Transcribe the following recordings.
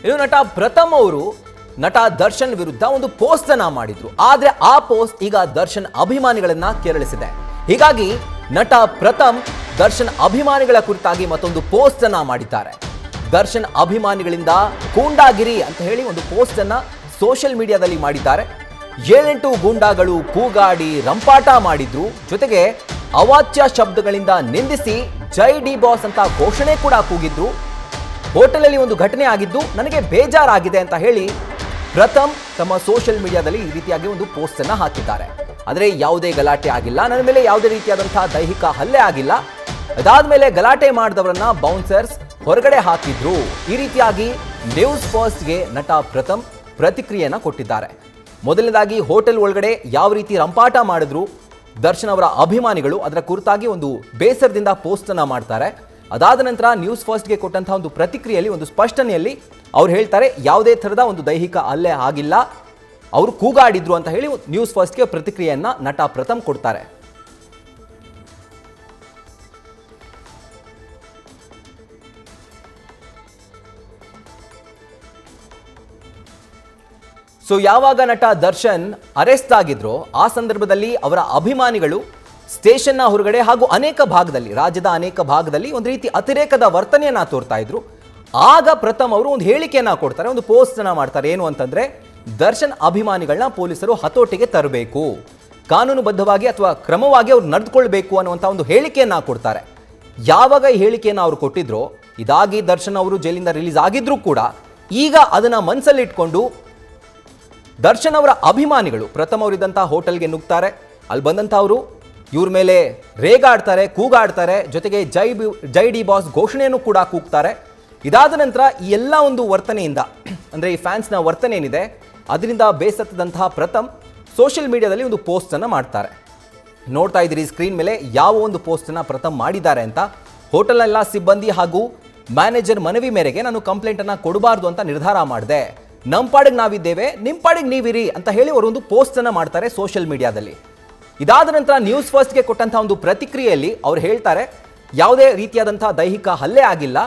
ಇನ್ನು ನಟ ಪ್ರಥಮ್ ಅವರು ನಟ ದರ್ಶನ್ ವಿರುದ್ಧ ಒಂದು ಪೋಸ್ಟ್ ಅನ್ನ ಮಾಡಿದ್ರು. ಆದ್ರೆ ಆ ಪೋಸ್ಟ್ ಈಗ ದರ್ಶನ್ ಅಭಿಮಾನಿಗಳನ್ನ ಕೆರಳಿಸಿದೆ. ಹೀಗಾಗಿ ನಟ ಪ್ರಥಮ್ ದರ್ಶನ್ ಅಭಿಮಾನಿಗಳ ಕುರಿತಾಗಿ ಮತ್ತೊಂದು ಪೋಸ್ಟ್ ಅನ್ನ ಮಾಡಿದ್ದಾರೆ. ದರ್ಶನ್ ಅಭಿಮಾನಿಗಳಿಂದ ಗೂಂಡಾಗಿರಿ ಅಂತ ಹೇಳಿ ಒಂದು ಪೋಸ್ಟ್ ಅನ್ನ ಸೋಷಿಯಲ್ ಮೀಡಿಯಾದಲ್ಲಿ ಮಾಡಿದ್ದಾರೆ. 7-8 ಗೂಂಡಾಗಳು ಕೂಗಾಡಿ ರಂಪಾಟ ಮಾಡಿದ್ರು. ಜೊತೆಗೆ ಅವಾಚ್ಯ ಶಬ್ದಗಳಿಂದ ನಿಂದಿಸಿ ಜೈ ಡಿ ಬಾಸ್ ಅಂತ ಘೋಷಣೆ ಕೂಡ ಕೂಗಿದ್ರು. ಹೋಟೆಲಲ್ಲಿ ಒಂದು ಘಟನೆ ಆಗಿದ್ದು ನನಗೆ ಬೇಜಾರಾಗಿದೆ ಅಂತ ಹೇಳಿ ಪ್ರಥಮ್ ತಮ್ಮ ಸೋಷಿಯಲ್ ಮೀಡಿಯಾದಲ್ಲಿ ಈ ರೀತಿಯಾಗಿ ಒಂದು ಪೋಸ್ಟ್ ಅನ್ನ ಹಾಕಿದ್ದಾರೆ. ಆದರೆ ಯಾವುದೇ ಗಲಾಟೆ ಆಗಿಲ್ಲ, ನನ್ನ ಮೇಲೆ ಯಾವುದೇ ರೀತಿಯಾದಂತಹ ದೈಹಿಕ ಹಲ್ಲೆ ಆಗಿಲ್ಲ. ಅದಾದ್ಮೇಲೆ ಗಲಾಟೆ ಮಾಡಿದವರನ್ನ ಬೌನ್ಸರ್ಸ್ ಹೊರಗಡೆ ಹಾಕಿದ್ರು. ಈ ರೀತಿಯಾಗಿ ನ್ಯೂಸ್ ಫಸ್ಟ್ಗೆ ನಟ ಪ್ರಥಮ್ ಪ್ರತಿಕ್ರಿಯೆಯನ್ನ ಕೊಟ್ಟಿದ್ದಾರೆ. ಮೊದಲನೇದಾಗಿ ಹೋಟೆಲ್ ಒಳಗಡೆ ಯಾವ ರೀತಿ ರಂಪಾಟ ಮಾಡಿದ್ರು ದರ್ಶನ್ ಅವರ ಅಭಿಮಾನಿಗಳು, ಅದರ ಕುರಿತಾಗಿ ಒಂದು ಬೇಸರದಿಂದ ಪೋಸ್ಟ್ ಅನ್ನ ಮಾಡ್ತಾರೆ. ಅದಾದ ನಂತರ ನ್ಯೂಸ್ ಫಸ್ಟ್ಗೆ ಕೊಟ್ಟಂತಹ ಒಂದು ಪ್ರತಿಕ್ರಿಯೆಯಲ್ಲಿ ಒಂದು ಸ್ಪಷ್ಟನೆಯಲ್ಲಿ ಅವ್ರು ಹೇಳ್ತಾರೆ ಯಾವುದೇ ಥರದ ಒಂದು ದೈಹಿಕ ಹಲ್ಲೆ ಆಗಿಲ್ಲ, ಅವರು ಕೂಗಾಡಿದ್ರು ಅಂತ ಹೇಳಿ ನ್ಯೂಸ್ ಫಸ್ಟ್ಗೆ ಪ್ರತಿಕ್ರಿಯೆಯನ್ನ ನಟ ಪ್ರಥಮ್ ಕೊಡ್ತಾರೆ. ಸೊ ಯಾವಾಗ ನಟ ದರ್ಶನ್ ಅರೆಸ್ಟ್ ಆಗಿದ್ರು ಆ ಸಂದರ್ಭದಲ್ಲಿ ಅವರ ಅಭಿಮಾನಿಗಳು ಸ್ಟೇಷನ್ನ ಹೊರಗಡೆ ಹಾಗೂ ಅನೇಕ ಭಾಗದಲ್ಲಿ, ರಾಜ್ಯದ ಅನೇಕ ಭಾಗದಲ್ಲಿ ಒಂದು ರೀತಿ ಅತಿರೇಕದ ವರ್ತನೆಯನ್ನ ತೋರ್ತಾ ಇದ್ರು. ಆಗ ಪ್ರಥಮ್ ಅವರು ಒಂದು ಹೇಳಿಕೆಯನ್ನ ಕೊಡ್ತಾರೆ, ಒಂದು ಪೋಸ್ಟ್ ಅನ್ನ ಮಾಡ್ತಾರೆ. ಏನು ಅಂತಂದ್ರೆ ದರ್ಶನ್ ಅಭಿಮಾನಿಗಳನ್ನ ಪೊಲೀಸರು ಹತೋಟಿಗೆ ತರಬೇಕು, ಕಾನೂನುಬದ್ಧವಾಗಿ ಅಥವಾ ಕ್ರಮವಾಗಿ ಅವ್ರು ನಡೆದುಕೊಳ್ಬೇಕು ಅನ್ನುವಂಥ ಒಂದು ಹೇಳಿಕೆಯನ್ನ ಕೊಡ್ತಾರೆ. ಯಾವಾಗ ಈ ಹೇಳಿಕೆಯನ್ನ ಅವರು ಕೊಟ್ಟಿದ್ರು, ಇದಾಗಿ ದರ್ಶನ್ ಅವರು ಜೈಲಿಂದ ರಿಲೀಸ್ ಆಗಿದ್ರು ಕೂಡ ಈಗ ಅದನ್ನ ಮನಸ್ಸಲ್ಲಿ ಇಟ್ಕೊಂಡು ದರ್ಶನ್ ಅವರ ಅಭಿಮಾನಿಗಳು ಪ್ರಥಮ್ ಅವರಿದ್ದಂಥ ಹೋಟೆಲ್ಗೆ ನುಗ್ತಾರೆ. ಅಲ್ಲಿ ಬಂದಂಥ ಅವರು ಇವ್ರ ಮೇಲೆ ರೇಗಾಡ್ತಾರೆ, ಕೂಗಾಡ್ತಾರೆ. ಜೊತೆಗೆ ಜೈ ಡಿ ಬಾಸ್ ಘೋಷಣೆಯನ್ನು ಕೂಡ ಕೂಗ್ತಾರೆ. ಇದಾದ ನಂತರ ಈ ಎಲ್ಲ ಒಂದು ವರ್ತನೆಯಿಂದ, ಅಂದರೆ ಈ ಫ್ಯಾನ್ಸ್ನ ವರ್ತನೆ ಏನಿದೆ ಅದರಿಂದ ಬೇಸತ್ತದಂತಹ ಪ್ರಥಮ್ ಸೋಷಿಯಲ್ ಮೀಡಿಯಾದಲ್ಲಿ ಒಂದು ಪೋಸ್ಟನ್ನು ಮಾಡ್ತಾರೆ. ನೋಡ್ತಾ ಇದ್ದೀರಿ ಸ್ಕ್ರೀನ್ ಮೇಲೆ ಯಾವ ಒಂದು ಪೋಸ್ಟನ್ನು ಪ್ರಥಮ್ ಮಾಡಿದ್ದಾರೆ ಅಂತ. ಹೋಟೆಲ್ನೆಲ್ಲ ಸಿಬ್ಬಂದಿ ಹಾಗೂ ಮ್ಯಾನೇಜರ್ ಮನವಿ ಮೇರೆಗೆ ನಾನು ಕಂಪ್ಲೇಂಟನ್ನು ಕೊಡಬಾರ್ದು ಅಂತ ನಿರ್ಧಾರ ಮಾಡಿದೆ. ನಮ್ಮ ಪಾಡಿಗೆ ನಾವಿದ್ದೇವೆ, ನಿಮ್ಮ ಪಾಡಿಗೆ ನೀವಿರಿ ಅಂತ ಹೇಳಿ ಅವರು ಒಂದು ಪೋಸ್ಟನ್ನು ಮಾಡ್ತಾರೆ ಸೋಷಿಯಲ್ ಮೀಡಿಯಾದಲ್ಲಿ. ಇದಾದ ನಂತರ ನ್ಯೂಸ್ ಫಸ್ಟ್ಗೆ ಕೊಟ್ಟಂತಹ ಒಂದು ಪ್ರತಿಕ್ರಿಯೆಯಲ್ಲಿ ಅವ್ರು ಹೇಳ್ತಾರೆ ಯಾವುದೇ ರೀತಿಯಾದಂತಹ ದೈಹಿಕ ಹಲ್ಲೆ ಆಗಿಲ್ಲ,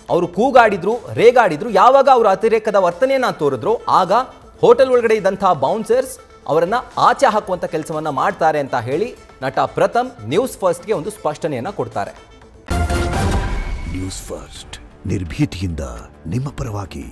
ಅವರು ಕೂಗಾಡಿದ್ರು, ರೇಗಾಡಿದ್ರು. ಯಾವಾಗ ಅವರು ಅತಿರೇಕದ ವರ್ತನೆಯನ್ನ ತೋರಿದ್ರು ಆಗ ಹೋಟೆಲ್ ಒಳಗಡೆ ಇದ್ದಂತಹ ಬೌನ್ಸರ್ಸ್ ಅವರನ್ನ ಆಚೆ ಹಾಕುವಂತ ಕೆಲಸವನ್ನ ಮಾಡ್ತಾರೆ ಅಂತ ಹೇಳಿ ನಟ ಪ್ರಥಮ್ ನ್ಯೂಸ್ ಫಸ್ಟ್ಗೆ ಒಂದು ಸ್ಪಷ್ಟನೆಯನ್ನ ಕೊಡ್ತಾರೆ. ನ್ಯೂಸ್ ಫಸ್ಟ್ ನಿರ್ಭೀತಿಯಿಂದ ನಿಮ್ಮ ಪರವಾಗಿ.